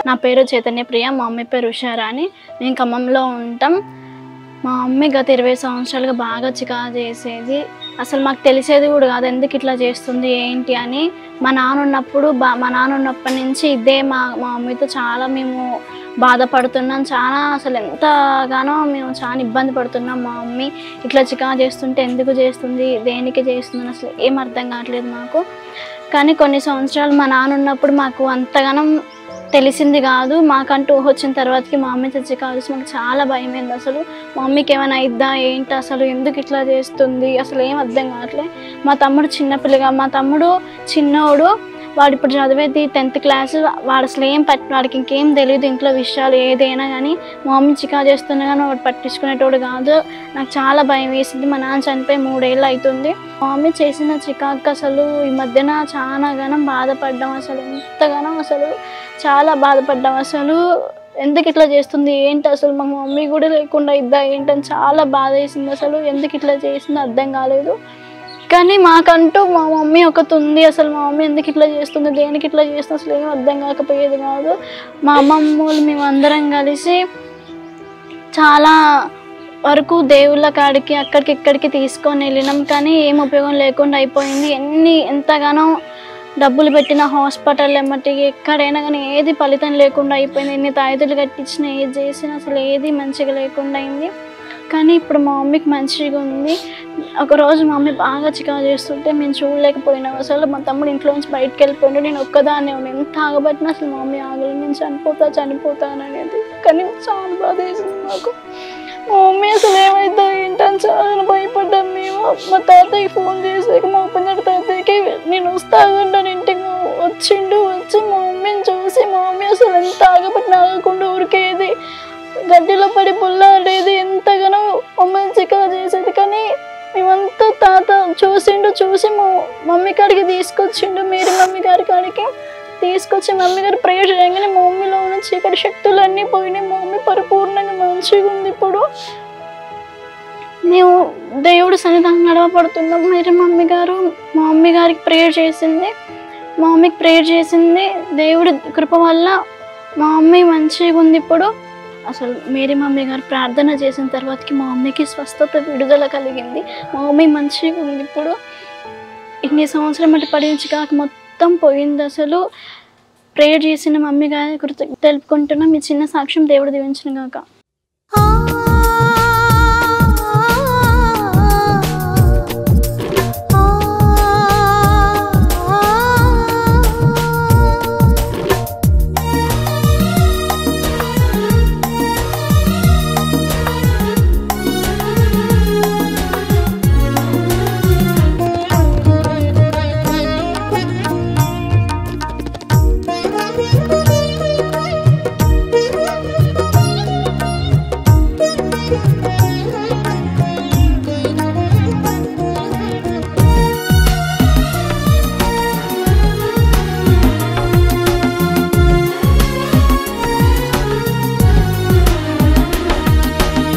నా పేరు చైతన్యప్రియ, మా మమ్మీ పేరు ఉషారాణి. మేము ఖమ్మంలో ఉంటాం. మా మమ్మీ గత 20 సంవత్సరాలుగా బాగా చికాకు చేసేది. అసలు మాకు తెలిసేది కూడా కాదు ఎందుకు ఇట్లా చేస్తుంది ఏంటి అని. మా నాన్న ఉన్నప్పటి నుంచి ఇదే మా మమ్మీతో చాలా మేము బాధపడుతున్నాం. చాలా అసలు ఎంతగానో మేము చాలా ఇబ్బంది పడుతున్నాం. మా మమ్మీ ఇట్లా చికాకు చేస్తుంటే ఎందుకు చేస్తుంది, దేనికి చేస్తుంది అసలు ఏం అర్థం కావట్లేదు మాకు. కానీ కొన్ని సంవత్సరాలు మా నాన్న ఉన్నప్పుడు మాకు అంతగానం తెలిసింది కాదు. మాకంటూ వచ్చిన తర్వాతకి మా మమ్మీ చికాకు చేసి మాకు చాలా భయమైంది. అసలు మా మమ్మీకి ఏమైనా అయిద్దా ఏంటి, అసలు ఎందుకు ఇట్లా చేస్తుంది అసలు ఏం అర్థం కావట్లేదు. మా తమ్ముడు చిన్నోడు, వాడు ఇప్పుడు చదివేది 10th క్లాస్. వాడు అసలు వాడికి ఇంకేం తెలియదు ఇంట్లో విషయాలు ఏదైనా కానీ. మా మమ్మీ చికాకు చేస్తున్నా కానీ వాడు పట్టించుకునేటోడు కాదు. నాకు చాలా భయం వేసింది. మా నాన్న చనిపోయి 3 ఏళ్ళు అవుతుంది. మా మమ్మీ చేసిన చికాకు అసలు ఈ మధ్యన చాలా గానం బాధపడ్డాం. అసలు ఎంతగానో అసలు చాలా బాధపడ్డాం. అసలు ఎందుకు ఇట్లా చేస్తుంది ఏంటి, అసలు మా మమ్మీ కూడా లేకుండా ఇద్దా ఏంటని చాలా బాధ వేసింది. అసలు ఎందుకు ఇట్లా చేసిందో అర్థం కాలేదు. కానీ మాకంటూ మా మమ్మీ ఒకటి ఉంది. అసలు మా మమ్మీ ఎందుకు ఇట్లా చేస్తుంది, దేనికి ఇట్లా చేస్తుంది అసలు ఏం అర్థం కాకపోయేది కాదు. మా అమ్మమ్మలు మేమందరం కలిసి చాలా వరకు దేవుళ్ళ కాడికి అక్కడికి ఇక్కడికి తీసుకొని వెళ్ళినాం. కానీ ఏం ఉపయోగం లేకుండా అయిపోయింది. ఎంతగానో డబ్బులు పెట్టిన హాస్పిటల్ ఎమ్మటి ఎక్కడైనా కానీ ఏది ఫలితం లేకుండా అయిపోయింది. ఎన్ని తాయితులు కట్టించినా ఏది చేసినా అసలు ఏది మంచిగా లేకుండా అయింది. కానీ ఇప్పుడు మా మమ్మీకి మంచిగా ఉంది. ఒకరోజు మా మమ్మీ బాగా చికాకు చేస్తుంటే మేము చూడలేకపోయినాం. అసలు మా తమ్ముడు ఇంట్లో నుంచి బయటకు వెళ్ళిపోయిండు. నేను ఒక్కదాన్నే ఉన్నాను. ఎంత ఆగబట్టినా అసలు మా మమ్మీ ఆగలి నేను చనిపోతాననేది. కానీ చాలా బాధ వేసింది నాకు. మా మమ్మీ అసలు ఏమైతే ఏంటని చాలా భయపడ్డాం మేము. మా తాతయ్యకి ఫోన్ చేసాక మా పిల్లడి తాతయ్యకి నేను వస్తాగుంటాను ఇంటికి వచ్చి మా మమ్మీని చూసి మా మమ్మీ అసలు ఎంత ఆగబట్టిన ఆగకుండా ఊరికేది, గడ్డిలో పడి పుల్లాడేది, ఎంతగానో మమ్మల్ని చికాకు చేసేది. కానీ మేమంతా తాత చూసి మా మమ్మీ కాడికి తీసుకొచ్చిండు. మీరు మమ్మీ గారి కాడికి తీసుకొచ్చి మమ్మీ గారు ప్రేయర్ చేయగానే మా మమ్మీలో ఉన్న చీకటి శక్తులన్నీ పోయినాయి. మా మమ్మీ పరిపూర్ణంగా మంచిగా ఉంది. ఇప్పుడు మేము దేవుడి సన్నిధానం నడవబడుతున్నాం. మీరు మా మమ్మీ గారికి ప్రేయర్ చేసింది. మా మమ్మీకి ప్రేయర్ చేసింది. దేవుడి కృప వల్ల మా మమ్మీ మంచిగా ఉంది. ఇప్పుడు అసలు మేరీ మమ్మీ గారు ప్రార్థన చేసిన తర్వాతకి మా మమ్మీకి స్వస్థత, విడుదల కలిగింది. మా మమ్మీ మంచిగా ఉంది. ఇప్పుడు ఇన్ని సంవత్సరం అంటే పడిన చికాకు మొత్తం పోయింది. అసలు ప్రేయర్ చేసిన మమ్మీ గారి కృతజ్ఞతలు తెలుపుకుంటున్నాం. మీ చిన్న సాక్ష్యం దేవుడు దీవించును గాక.